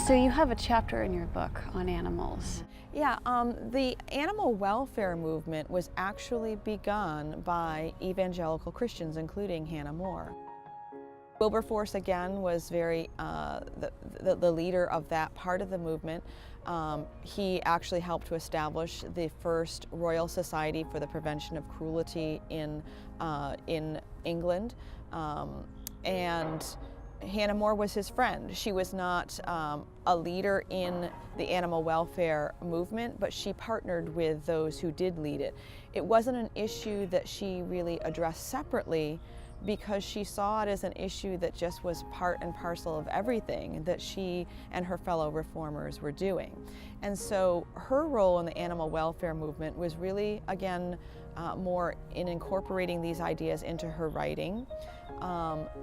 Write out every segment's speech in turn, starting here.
So you have a chapter in your book on animals. Yeah, the animal welfare movement was actually begun by evangelical Christians, including Hannah More. Wilberforce, again, was the leader of that part of the movement. He actually helped to establish the first Royal Society for the Prevention of Cruelty in England. And Hannah More was his friend. She was not a leader in the animal welfare movement, but she partnered with those who did lead it. It wasn't an issue that she really addressed separately, because she saw it as an issue that just was part and parcel of everything that she and her fellow reformers were doing. And so her role in the animal welfare movement was really, again, more in incorporating these ideas into her writing.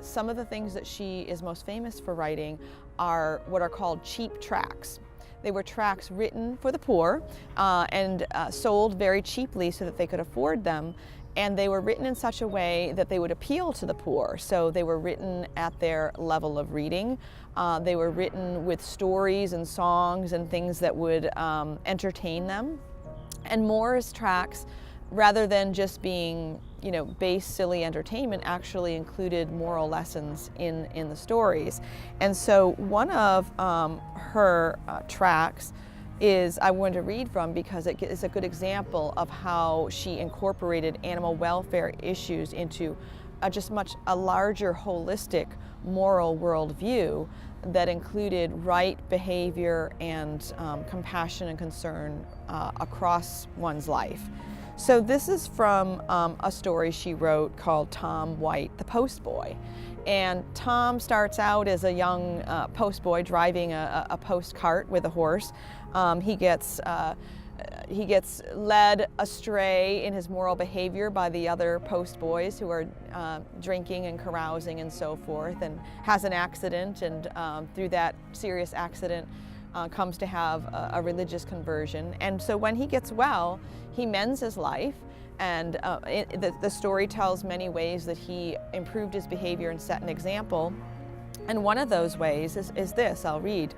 Some of the things that she is most famous for writing are what are called cheap tracts. They were tracts written for the poor and sold very cheaply so that they could afford them. And they were written in such a way that they would appeal to the poor. So they were written at their level of reading. They were written with stories and songs and things that would entertain them. And Moore's tracts, rather than just being, base, silly entertainment, actually included moral lessons in the stories. And so one of her tracts I wanted to read from, because it is a good example of how she incorporated animal welfare issues into a larger holistic moral worldview that included right behavior and compassion and concern across one's life. So this is from a story she wrote called Tom White, the Postboy. And Tom starts out as a young postboy driving a post cart with a horse. He gets led astray in his moral behavior by the other postboys who are drinking and carousing and so forth, and has an accident, and through that serious accident comes to have a religious conversion. And so when he gets well, he mends his life. And the story tells many ways that he improved his behavior and set an example. And one of those ways is this, I'll read.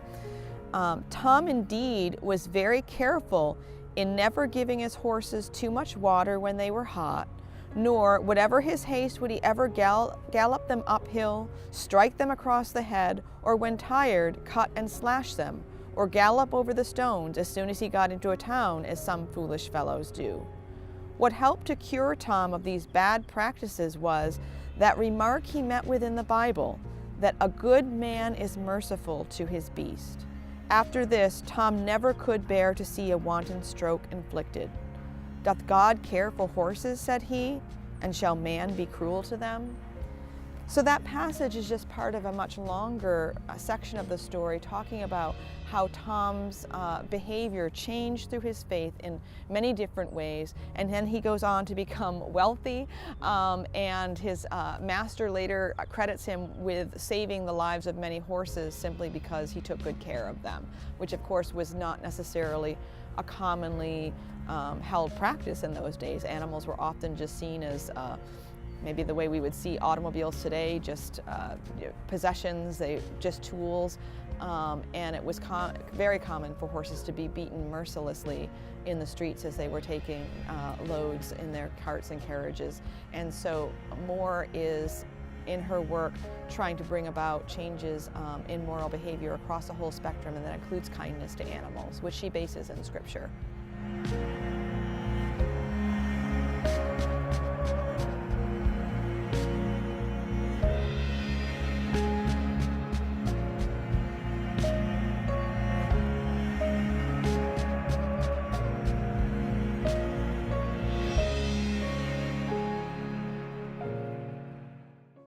Tom indeed was very careful in never giving his horses too much water when they were hot, nor, whatever his haste, would he ever gallop them uphill, strike them across the head, or when tired, cut and slash them, or gallop over the stones as soon as he got into a town, as some foolish fellows do. What helped to cure Tom of these bad practices was that remark he met with in the Bible, that a good man is merciful to his beast. After this, Tom never could bear to see a wanton stroke inflicted. Doth God care for horses, said he, and shall man be cruel to them? So that passage is just part of a much longer section of the story, talking about how Tom's behavior changed through his faith in many different ways. And then he goes on to become wealthy, and his master later credits him with saving the lives of many horses simply because he took good care of them, which of course was not necessarily a commonly held practice in those days. Animals were often just seen as maybe the way we would see automobiles today, just possessions, just tools. And it was very common for horses to be beaten mercilessly in the streets as they were taking loads in their carts and carriages. And so Moore is, in her work, trying to bring about changes in moral behavior across the whole spectrum, and that includes kindness to animals, which she bases in Scripture.